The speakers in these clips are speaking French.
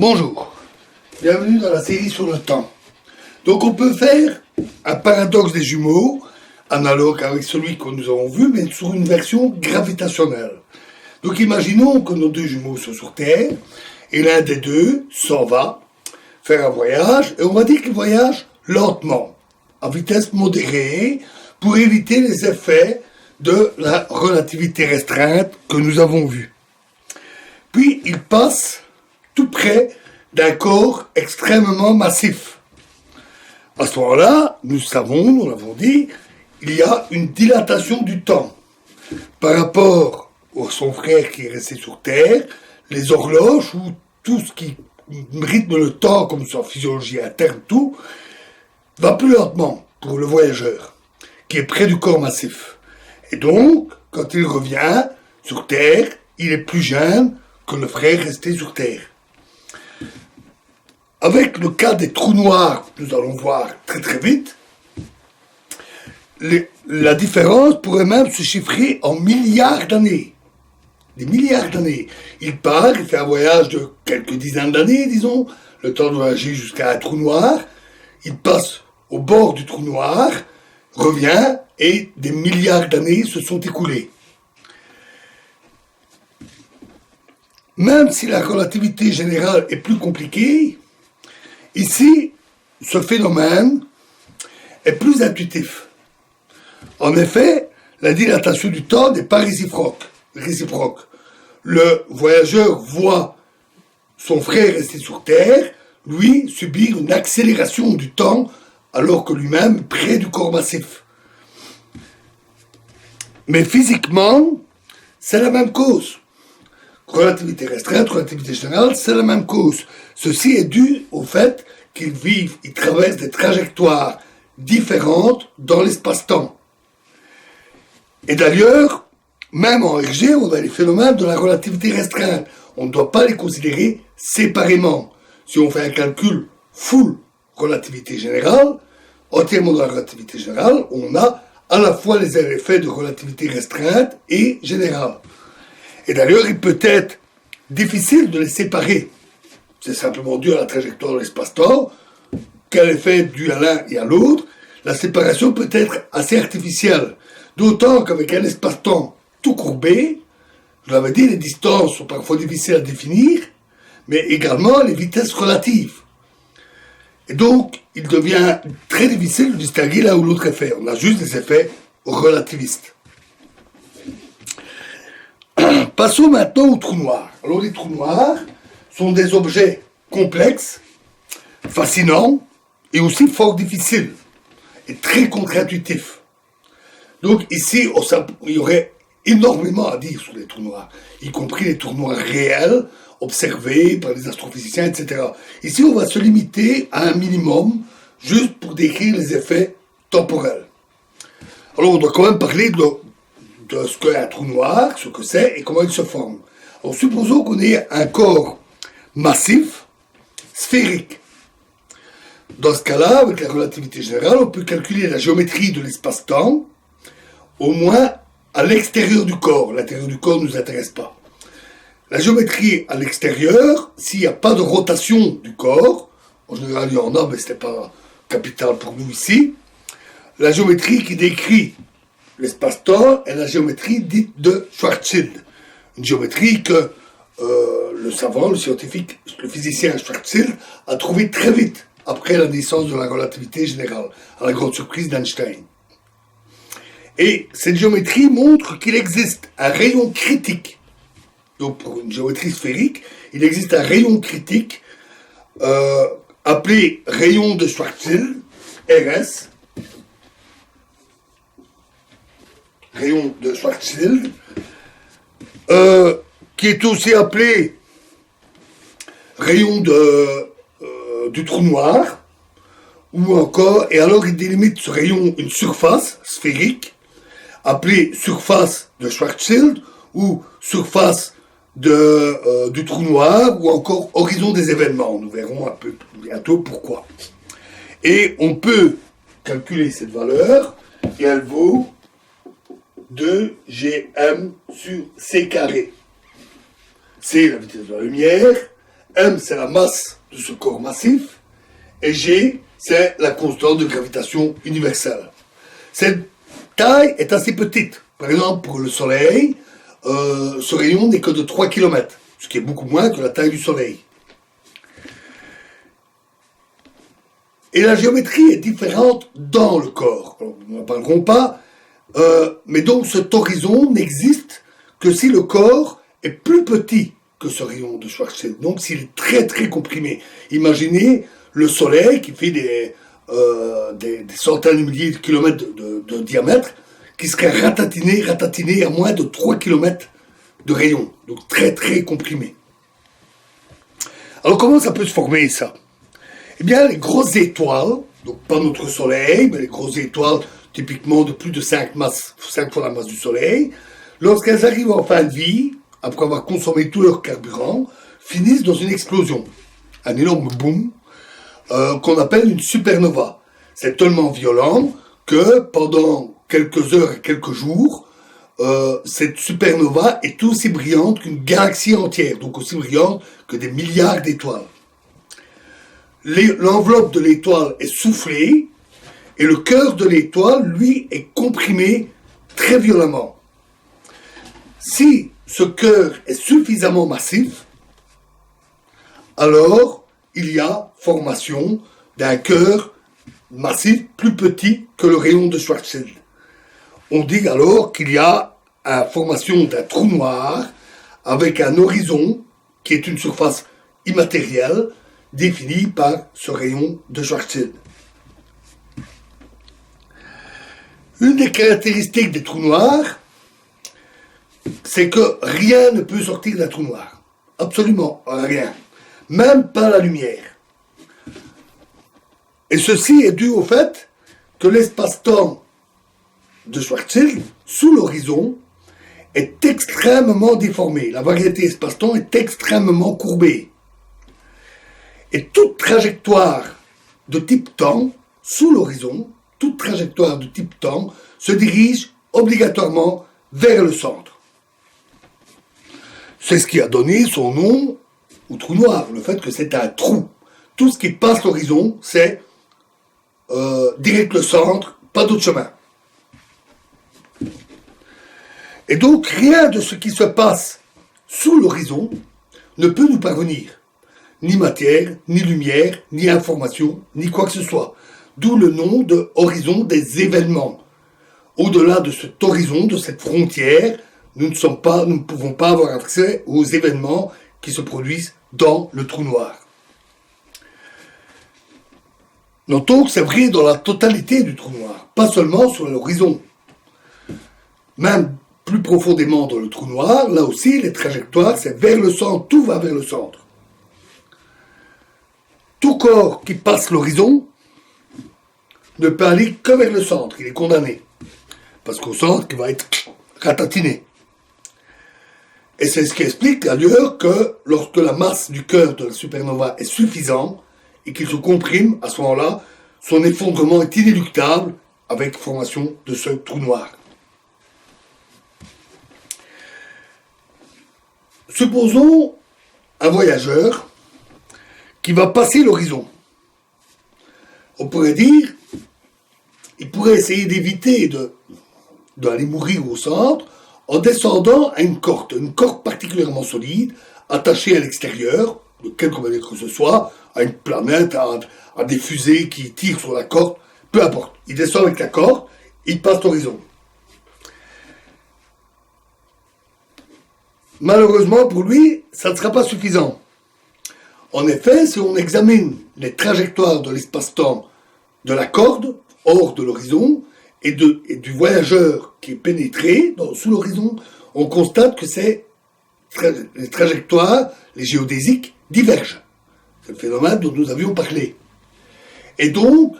Bonjour, bienvenue dans la série sur le temps. Donc on peut faire un paradoxe des jumeaux, analogue avec celui que nous avons vu, mais sur une version gravitationnelle. Donc imaginons que nos deux jumeaux sont sur Terre, et l'un des deux s'en va faire un voyage, et on va dire qu'il voyage lentement, à vitesse modérée, pour éviter les effets de la relativité restreinte que nous avons vue. Puis il passe tout près d'un corps extrêmement massif. À ce moment-là, nous savons, nous l'avons dit, il y a une dilatation du temps. Par rapport à son frère qui est resté sur Terre, les horloges ou tout ce qui rythme le temps, comme sa physiologie interne, tout, va plus lentement pour le voyageur, qui est près du corps massif. Et donc, quand il revient sur Terre, il est plus jeune que le frère resté sur Terre. Avec le cas des trous noirs, nous allons voir très très vite, la différence pourrait même se chiffrer en milliards d'années. Des milliards d'années. Il part, il fait un voyage de quelques dizaines d'années, disons, le temps de voyager jusqu'à un trou noir, il passe au bord du trou noir, revient, et des milliards d'années se sont écoulées. Même si la relativité générale est plus compliquée, ici, ce phénomène est plus intuitif. En effet, la dilatation du temps n'est pas réciproque. Le voyageur voit son frère rester sur Terre, lui subir une accélération du temps, alors que lui-même est près du corps massif. Mais physiquement, c'est la même cause. Relativité restreinte, relativité générale, c'est la même cause. Ceci est dû au fait qu'ils traversent des trajectoires différentes dans l'espace-temps. Et d'ailleurs, même en RG, on a les phénomènes de la relativité restreinte. On ne doit pas les considérer séparément. Si on fait un calcul full relativité générale, entièrement de la relativité générale, on a à la fois les effets de relativité restreinte et générale. Et d'ailleurs, il peut être difficile de les séparer. C'est simplement dû à la trajectoire de l'espace-temps. Quel effet dû à l'un et à l'autre? La séparation peut être assez artificielle. D'autant qu'avec un espace-temps tout courbé, je l'avais dit, les distances sont parfois difficiles à définir, mais également les vitesses relatives. Et donc, il devient très difficile de distinguer l'un ou l'autre effet. On a juste des effets relativistes. Passons maintenant aux trous noirs. Alors, les trous noirs sont des objets complexes, fascinants, et aussi fort difficiles, et très contre-intuitifs. Donc ici, il y aurait énormément à dire sur les trous noirs, y compris les trous noirs réels, observés par les astrophysiciens, etc. Ici, on va se limiter à un minimum, juste pour décrire les effets temporels. Alors, on doit quand même parler de ce qu'est un trou noir, ce que c'est et comment il se forme. Alors, supposons qu'on ait un corps massif, sphérique. Dans ce cas-là, avec la relativité générale, on peut calculer la géométrie de l'espace-temps, au moins à l'extérieur du corps. L'intérieur du corps ne nous intéresse pas. La géométrie à l'extérieur, s'il n'y a pas de rotation du corps, en général il y en a, mais ce n'est pas capital pour nous ici, la géométrie qui décrit l'espace-temps est la géométrie dite de Schwarzschild. Une géométrie que le savant, le scientifique, le physicien Schwarzschild a trouvé très vite après la naissance de la relativité générale, à la grande surprise d'Einstein. Et cette géométrie montre qu'il existe un rayon critique. Donc pour une géométrie sphérique, il existe un rayon critique appelé rayon de Schwarzschild, RS, rayon de Schwarzschild, qui est aussi appelé rayon du trou noir, ou encore, et alors il délimite ce rayon une surface sphérique, appelée surface de Schwarzschild, ou surface du trou noir, ou encore horizon des événements. Nous verrons un peu bientôt pourquoi. Et on peut calculer cette valeur, et elle vaut 2 gm sur c carré. C'est la vitesse de la lumière, M, c'est la masse de ce corps massif, et G, c'est la constante de gravitation universelle. Cette taille est assez petite. Par exemple, pour le Soleil, ce rayon n'est que de 3 km, ce qui est beaucoup moins que la taille du Soleil. Et la géométrie est différente dans le corps. Alors, nous n'en parlerons pas, mais donc cet horizon n'existe que si le corps est plus petit que ce rayon de Schwarzschild, donc s'il est très très comprimé. Imaginez le Soleil qui fait des centaines de milliers de kilomètres de diamètre, qui serait ratatiné à moins de 3 km de rayon, donc très très comprimé. Alors comment ça peut se former ça? Eh bien les grosses étoiles, donc pas notre Soleil, mais les grosses étoiles typiquement de plus de 5 fois la masse du Soleil, lorsqu'elles arrivent en fin de vie, après avoir consommé tout leur carburant, finissent dans une explosion, un énorme boom, qu'on appelle une supernova. C'est tellement violent que pendant quelques heures et quelques jours, cette supernova est aussi brillante qu'une galaxie entière, donc aussi brillante que des milliards d'étoiles. L'enveloppe de l'étoile est soufflée et le cœur de l'étoile, lui, est comprimé très violemment. Si ce cœur est suffisamment massif, alors il y a formation d'un cœur massif plus petit que le rayon de Schwarzschild. On dit alors qu'il y a la formation d'un trou noir avec un horizon qui est une surface immatérielle définie par ce rayon de Schwarzschild. Une des caractéristiques des trous noirs, c'est que rien ne peut sortir d'un trou noir. Absolument rien. Même pas la lumière. Et ceci est dû au fait que l'espace-temps de Schwarzschild, sous l'horizon, est extrêmement déformé. La variété espace-temps est extrêmement courbée. Et toute trajectoire de type temps, sous l'horizon, toute trajectoire de type temps se dirige obligatoirement vers le centre. C'est ce qui a donné son nom au trou noir, le fait que c'est un trou. Tout ce qui passe l'horizon, c'est direct le centre, pas d'autre chemin. Et donc, rien de ce qui se passe sous l'horizon ne peut nous parvenir. Ni matière, ni lumière, ni information, ni quoi que ce soit. D'où le nom de horizon des événements. Au-delà de cet horizon, de cette frontière, nous ne pouvons pas avoir accès aux événements qui se produisent dans le trou noir. Notons que c'est vrai dans la totalité du trou noir, pas seulement sur l'horizon. Même plus profondément dans le trou noir, là aussi, les trajectoires, c'est vers le centre, tout va vers le centre. Tout corps qui passe l'horizon ne peut aller que vers le centre, il est condamné. Parce qu'au centre, il va être ratatiné. Et c'est ce qui explique d'ailleurs que lorsque la masse du cœur de la supernova est suffisante et qu'il se comprime, à ce moment-là, son effondrement est inéluctable avec formation de ce trou noir. Supposons un voyageur qui va passer l'horizon. On pourrait dire, il pourrait essayer d'éviter d'aller mourir au centre en descendant à une corde particulièrement solide, attachée à l'extérieur, de quelque manière que ce soit, à une planète, à des fusées qui tirent sur la corde, peu importe. Il descend avec la corde, il passe l'horizon. Malheureusement pour lui, ça ne sera pas suffisant. En effet, si on examine les trajectoires de l'espace-temps de la corde, hors de l'horizon, et du voyageur qui est pénétré sous l'horizon, on constate que les trajectoires, les géodésiques, divergent. C'est le phénomène dont nous avions parlé. Et donc,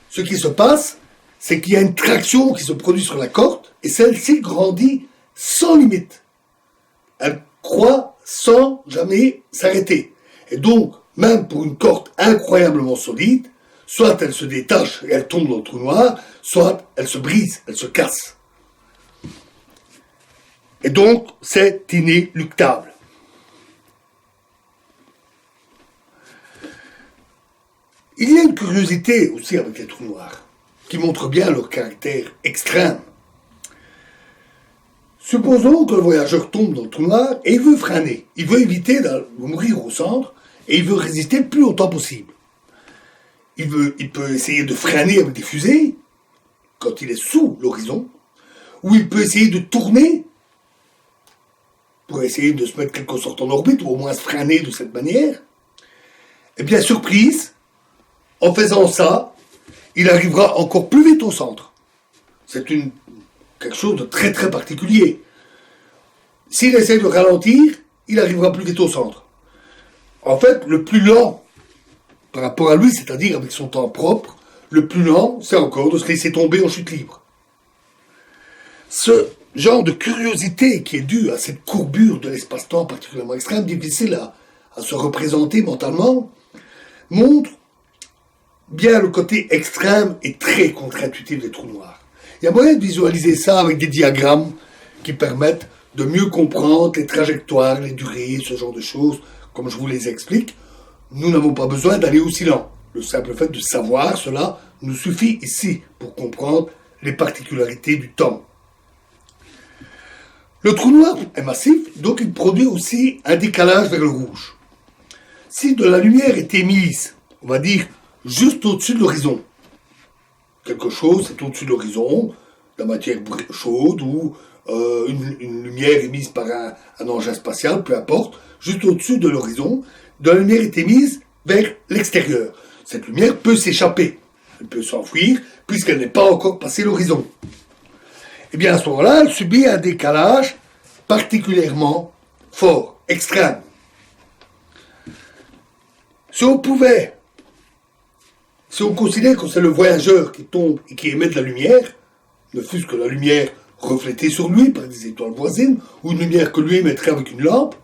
ce qui se passe, c'est qu'il y a une traction qui se produit sur la corde, et celle-ci grandit sans limite. Elle croît sans jamais s'arrêter. Et donc, même pour une corde incroyablement solide, soit elle se détache et elle tombe dans le trou noir, soit elle se brise, elle se casse. Et donc, c'est inéluctable. Il y a une curiosité aussi avec les trous noirs, qui montre bien leur caractère extrême. Supposons que le voyageur tombe dans le trou noir et il veut freiner. Il veut éviter de mourir au centre et il veut résister le plus longtemps possible. Il peut essayer de freiner avec des fusées quand il est sous l'horizon, ou il peut essayer de tourner pour essayer de se mettre quelque sorte en orbite, ou au moins se freiner de cette manière. Et bien, surprise, en faisant ça, il arrivera encore plus vite au centre. C'est quelque chose de très très particulier. S'il essaie de ralentir, il arrivera plus vite au centre. En fait, le plus lent par rapport à lui, c'est-à-dire avec son temps propre, le plus lent, c'est encore de se laisser tomber en chute libre. Ce genre de curiosité qui est due à cette courbure de l'espace-temps particulièrement extrême, difficile à se représenter mentalement, montre bien le côté extrême et très contre-intuitif des trous noirs. Il y a moyen de visualiser ça avec des diagrammes qui permettent de mieux comprendre les trajectoires, les durées, ce genre de choses, comme je vous les explique. Nous n'avons pas besoin d'aller aussi lent. Le simple fait de savoir cela nous suffit ici pour comprendre les particularités du temps. Le trou noir est massif, donc il produit aussi un décalage vers le rouge. Si de la lumière est émise, on va dire juste au-dessus de l'horizon, quelque chose est au-dessus de l'horizon, la matière chaude ou une lumière émise par un engin spatial, peu importe, juste au-dessus de l'horizon, de la lumière est émise vers l'extérieur. Cette lumière peut s'échapper, elle peut s'enfuir, puisqu'elle n'est pas encore passée l'horizon. Et bien à ce moment-là, elle subit un décalage particulièrement fort, extrême. Si on considère que c'est le voyageur qui tombe et qui émet de la lumière, ne fût-ce que la lumière reflétée sur lui par des étoiles voisines, ou une lumière que lui émettrait avec une lampe,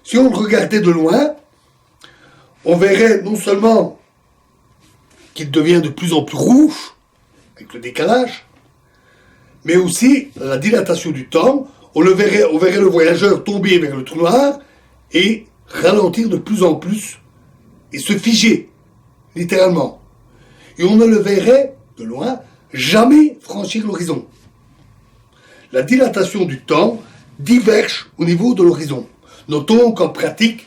si on le regardait de loin, on verrait non seulement qu'il devient de plus en plus rouge, avec le décalage, mais aussi la dilatation du temps, on verrait le voyageur tomber vers le trou noir et ralentir de plus en plus et se figer, littéralement. Et on ne le verrait, de loin, jamais franchir l'horizon. La dilatation du temps diverge au niveau de l'horizon. Notons qu'en pratique,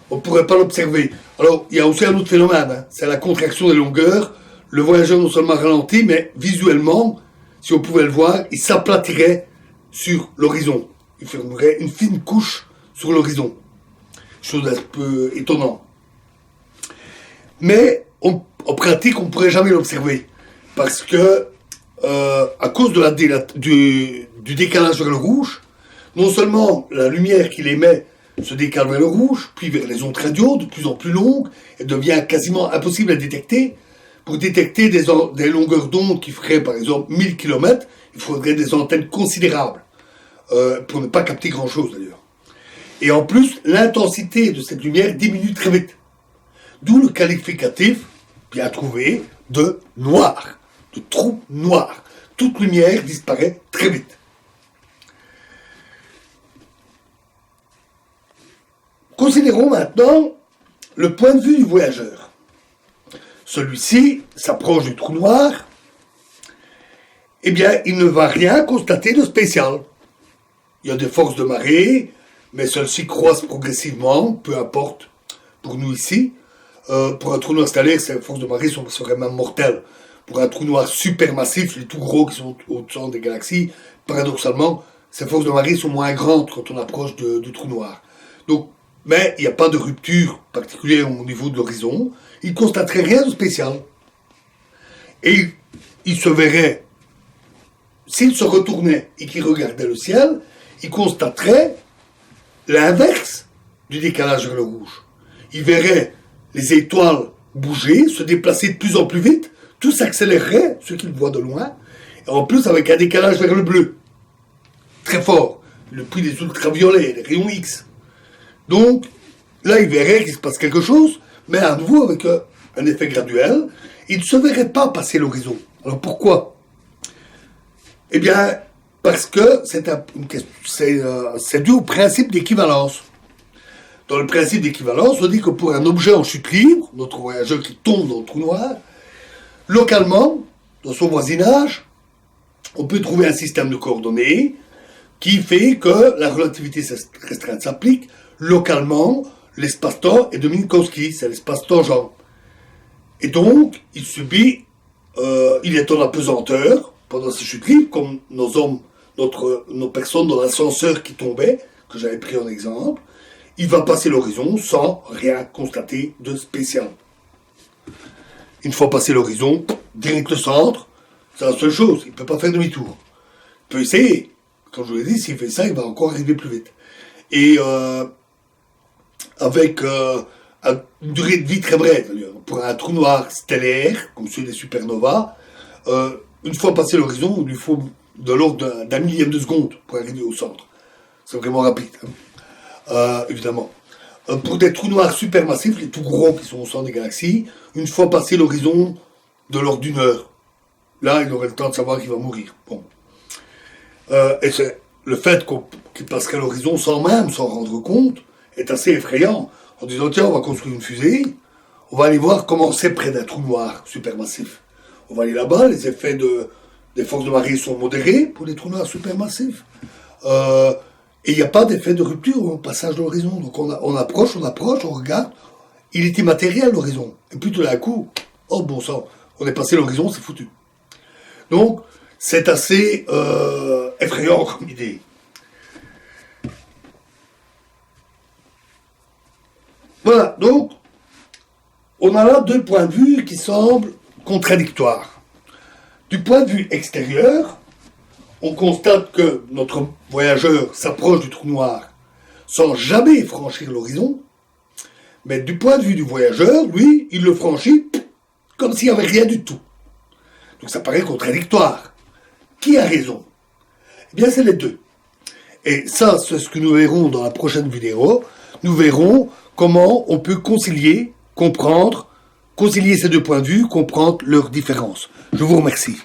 on ne pourrait pas l'observer. Alors, il y a aussi un autre phénomène, c'est la contraction des longueurs. Le voyageur non seulement ralentit, mais visuellement, si on pouvait le voir, il s'aplatirait sur l'horizon. Il formerait une fine couche sur l'horizon. Chose un peu étonnante. Mais en pratique, on ne pourrait jamais l'observer. Parce que, à cause du décalage vers le rouge, non seulement la lumière qu'il émet se décale vers le rouge, puis vers les ondes radio de plus en plus longues, et devient quasiment impossible à détecter. Pour détecter des longueurs d'onde qui feraient par exemple 1000 km, il faudrait des antennes considérables, pour ne pas capter grand-chose d'ailleurs. Et en plus, l'intensité de cette lumière diminue très vite. D'où le qualificatif, bien trouvé, de noir, de trou noir. Toute lumière disparaît très vite. Considérons maintenant le point de vue du voyageur. Celui-ci s'approche du trou noir. Eh bien, il ne va rien constater de spécial. Il y a des forces de marée, mais celles-ci croissent progressivement, peu importe pour nous ici. Pour un trou noir stellaire, ces forces de marée seraient même mortelles. Pour un trou noir supermassif, les tout gros qui sont au centre des galaxies, paradoxalement, ces forces de marée sont moins grandes quand on approche du trou noir. Donc, mais il n'y a pas de rupture particulière au niveau de l'horizon. Il ne constaterait rien de spécial. Et il se verrait, s'il se retournait et qu'il regardait le ciel, il constaterait l'inverse du décalage vers le rouge. Il verrait les étoiles bouger, se déplacer de plus en plus vite, tout s'accélérerait, ce qu'il voit de loin, et en plus avec un décalage vers le bleu, très fort, le prix des ultraviolets, des rayons X. Donc, là, il verrait qu'il se passe quelque chose, mais à nouveau avec un effet graduel, il ne se verrait pas passer l'horizon. Alors pourquoi ? Eh bien, parce que c'est dû au principe d'équivalence. dans le principe d'équivalence, on dit que pour un objet en chute libre, notre voyageur qui tombe dans le trou noir, localement, dans son voisinage, on peut trouver un système de coordonnées qui fait que la relativité restreinte s'applique. Localement, l'espace-temps est de Minkowski, c'est l'espace tangent. Et donc, il est en apesanteur pendant ces chutes libres, comme nos personnes dans l'ascenseur qui tombaient, que j'avais pris en exemple. Il va passer l'horizon sans rien constater de spécial. Une fois passé l'horizon, direct au centre, c'est la seule chose, il ne peut pas faire demi-tour. Il peut essayer. Comme je vous l'ai dit, s'il fait ça, il va encore arriver plus vite. Et avec une durée de vie très brève, pour un trou noir stellaire, comme celui des supernovas, une fois passé l'horizon, il lui faut de l'ordre d'un millième de seconde pour arriver au centre. C'est vraiment rapide, évidemment. Pour des trous noirs supermassifs, les tout gros qui sont au centre des galaxies, une fois passé l'horizon, de l'ordre d'une heure. Là, il aurait le temps de savoir qu'il va mourir. Bon. Et c'est le fait qu'il passerait l'horizon sans même s'en rendre compte est assez effrayant. En disant, tiens, on va construire une fusée, on va aller voir comment c'est près d'un trou noir supermassif. On va aller là-bas, les effets des forces de marée sont modérés pour les trous noirs supermassifs. Et il n'y a pas d'effet de rupture au passage de l'horizon. Donc on approche, on regarde, il est immatériel l'horizon. Et puis tout d'un coup, oh bon sang, on est passé l'horizon, c'est foutu. Donc, c'est assez effrayant comme idée. Voilà, donc, on a là deux points de vue qui semblent contradictoires. Du point de vue extérieur, on constate que notre voyageur s'approche du trou noir sans jamais franchir l'horizon, mais du point de vue du voyageur, lui, il le franchit comme s'il n'y avait rien du tout. Donc ça paraît contradictoire. Qui a raison? Eh bien, c'est les deux. Et ça, c'est ce que nous verrons dans la prochaine vidéo. Nous verrons comment on peut concilier ces deux points de vue, comprendre leurs différences. Je vous remercie.